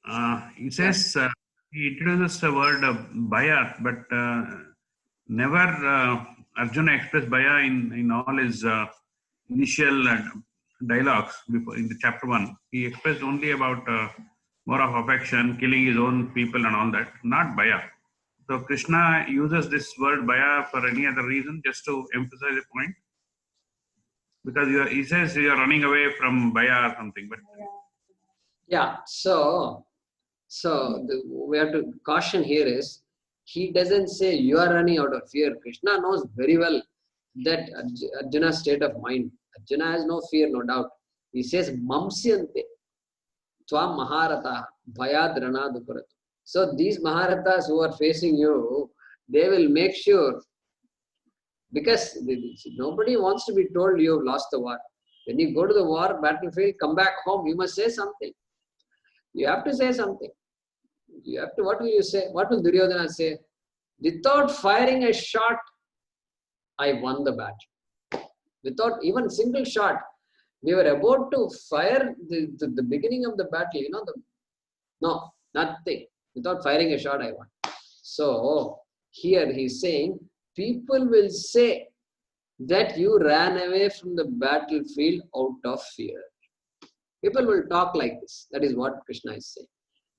He Yeah. says he introduces the word bhaya, but never Arjuna expressed bhaya in all his initial dialogues before in the chapter one. He expressed only about more of affection, killing his own people and all that, not bhaya. So Krishna uses this word bhaya for any other reason, just to emphasize a point, because he says you are running away from bhaya or something, but Yeah. So we have to caution here is he doesn't say you are running out of fear. Krishna knows very well that Arjuna's state of mind. Arjuna has no fear, no doubt. He says mamsyante tvam maharata bhayad ranad. So these maharatas who are facing you, they will make sure, because nobody wants to be told you have lost the war. When you go to the war battlefield, come back home, you must say something. You have to say something. You have to. What will you say? What will Duryodhana say? Without firing a shot, I won the battle. Without even single shot, we were about to fire the beginning of the battle. No, nothing. Without firing a shot, I won. So here he's saying, people will say that you ran away from the battlefield out of fear. People will talk like this. That is what Krishna is saying.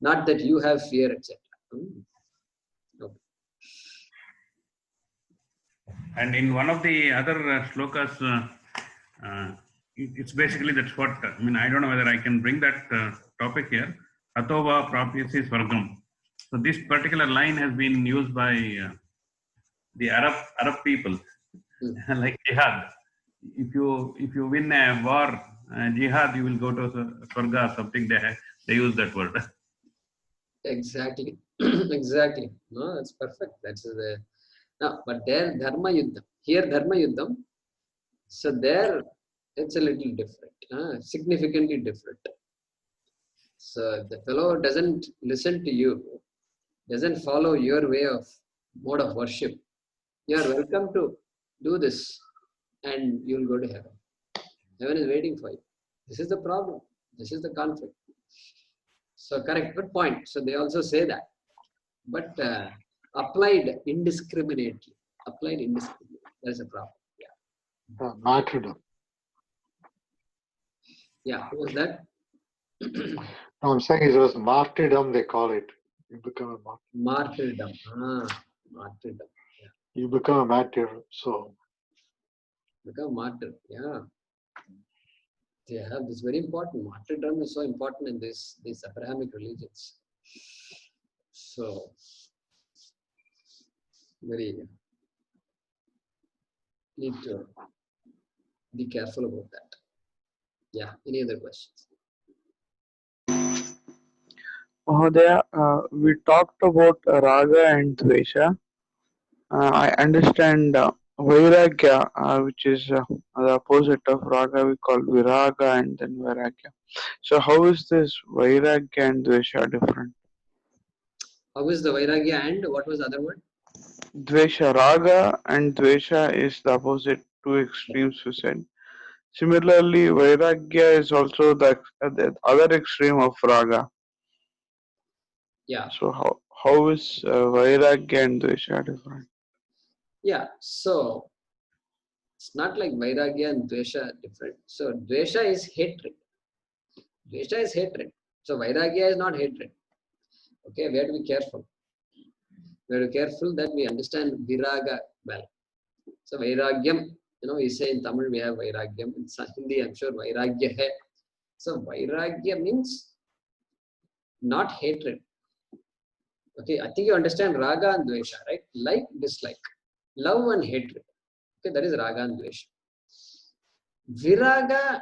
Not that you have fear, etc. Okay. and in one of the other slokas, it's basically that's what I mean. I don't know whether I can bring that topic here. Atova prophecy swargam. So this particular line has been used by the Arab people, like jihad. If you win a war, jihad, you will go to swarga. Something they use that word. Exactly. Exactly. No, that's perfect. That's the now, but there dharma yuddham. Here dharma yuddham. So there it's a little different, significantly different. So the fellow doesn't listen to you, doesn't follow your way of mode of worship. You are welcome to do this, and you'll go to heaven. Heaven is waiting for you. This is the problem. This is the conflict. So correct, good point. So they also say that, but applied indiscriminately. Applied indiscriminately. That's a problem. Yeah. Martyrdom. Yeah. Who was that? No, I'm saying it was martyrdom, they call it. You become a martyr. Martyrdom. Martyrdom. Yeah. You become a martyr, so. Become martyr. Yeah. They have this very important. Martyrdom is so important in these Abrahamic religions. So very need to be careful about that. Yeah. Any other questions? Mahodaya, we talked about Raga and Dvesha. I understand Vairagya, which is the opposite of Raga, we call Viraga and then Vairagya. So how is this Vairagya and Dvesha different? How is the Vairagya and what was the other word? Dvesha, Raga and Dvesha is the opposite, two extremes we said. Similarly, Vairagya is also the other extreme of Raga. Yeah. So how is Vairagya and Dvesha different? Yeah. So it's not like Vairagya and Dvesha different. So Dvesha is hatred. Dvesha is hatred. So Vairagya is not hatred. Okay, we have to be careful. We have to be careful that we understand Viraga well. So Vairagyam, we say in Tamil we have Vairagyam. In Hindi, I'm sure Vairagya hai. So Vairagya means not hatred. Okay, I think you understand Raga and Dvesha, right? Like, dislike. Love and hatred. Okay, that is Raga and Dvesha. Viraga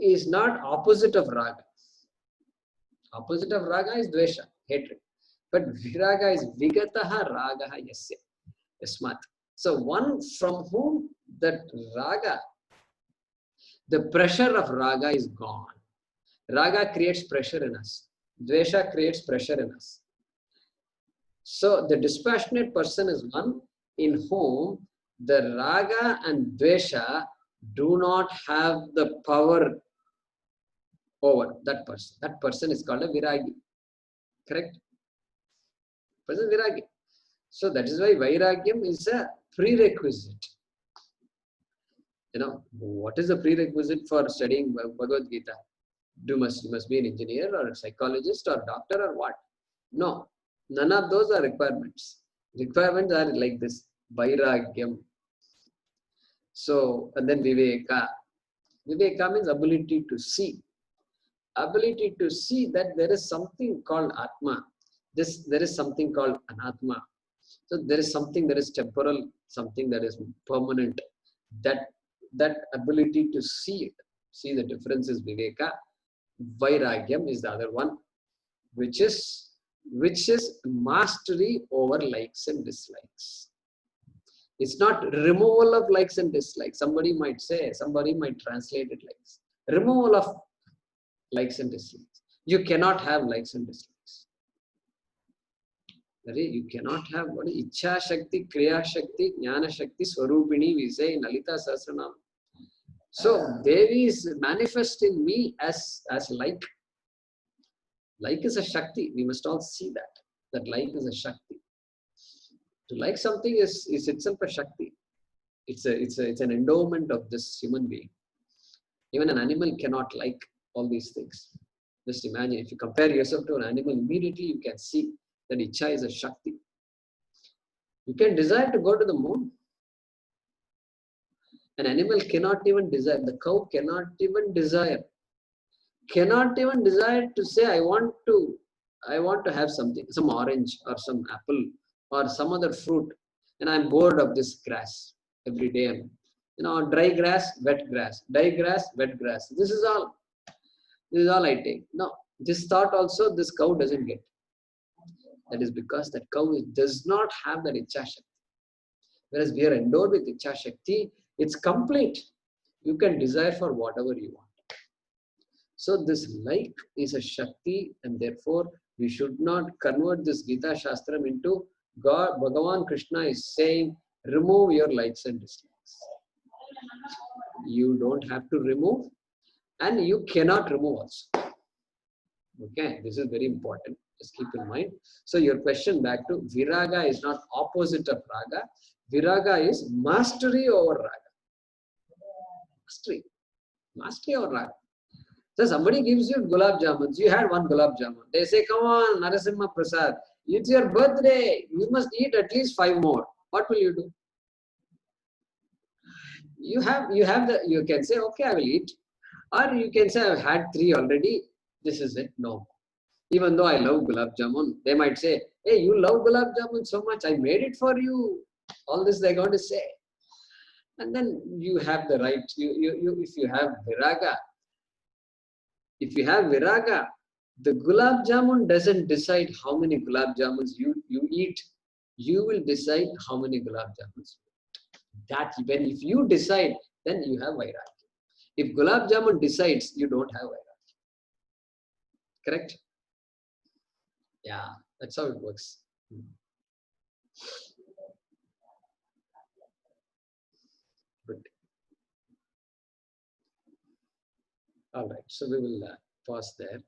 is not opposite of Raga. Opposite of Raga is Dvesha, hatred. But Viraga is Vigataha Ragaha Yasya. Yasmat. So one from whom that Raga, the pressure of Raga is gone. Raga creates pressure in us. Dvesha creates pressure in us. So the dispassionate person is one in whom the Raga and Dvesha do not have the power over that person. That person is called a Viragi. Correct? Present Viragya. So that is why Vairagyam is a prerequisite. What is the prerequisite for studying Bhagavad Gita? You must be an engineer or a psychologist or doctor or what? No, none of those are requirements. Requirements are like this, Vairagyam. So, and then Viveka. Viveka means ability to see. Ability to see that there is something called Atma. There is something called Anatma. So there is something that is temporal, something that is permanent. That ability to see it, see the difference is Viveka. Vairagyam is the other one, which is mastery over likes and dislikes. It's not removal of likes and dislikes. Somebody might translate it like this. Removal of likes and dislikes. You cannot have likes and dislikes. You cannot have what is Ichha Shakti, Kriya Shakti, Jnana Shakti, Swarupini, we say in Lalita Sahasranam. So Devi is manifest in me as like. Like is a Shakti. We must all see that like is a Shakti. To like something is itself a Shakti. It's an endowment of this human being. Even an animal cannot like all these things. Just imagine, if you compare yourself to an animal, immediately you can see that Ichha is a Shakti. You can desire to go to the moon. An animal cannot even desire. The cow cannot even desire. Cannot even desire to say, I want to have something, some orange or some apple or some other fruit, and I'm bored of this grass every day. Dry grass, wet grass, dry grass, wet grass. This is all I take. No, this thought also this cow doesn't get. That is because that cow does not have that Ichha Shakti. Whereas we are endowed with Ichha Shakti, it's complete. You can desire for whatever you want. So this like is a Shakti, and therefore we should not convert this Gita Shastram into God. Bhagavan Krishna is saying, remove your likes and dislikes. You don't have to remove, and you cannot remove also. Okay, this is very important. Just keep in mind. So your question back to Viraga is not opposite of Raga. Viraga is mastery over Raga. Mastery over Raga. So somebody gives you gulab jamuns. You had one gulab jamun. They say, come on, Narasimha Prasad, it's your birthday. You must eat at least 5 more. What will you do? You can say, okay, I will eat. Or you can say, I've had 3 already. This is it. No. Even though I love gulab jamun, they might say, hey, you love gulab jamun so much. I made it for you. All this they're going to say. And then you have the right. If you have viraga, the gulab jamun doesn't decide how many gulab jamuns you eat. You will decide how many gulab jamuns. If you decide, then you have vairagya. If gulab jamun decides, you don't have vairagya. Correct? Yeah, that's how it works. Good. All right, so we will pause there.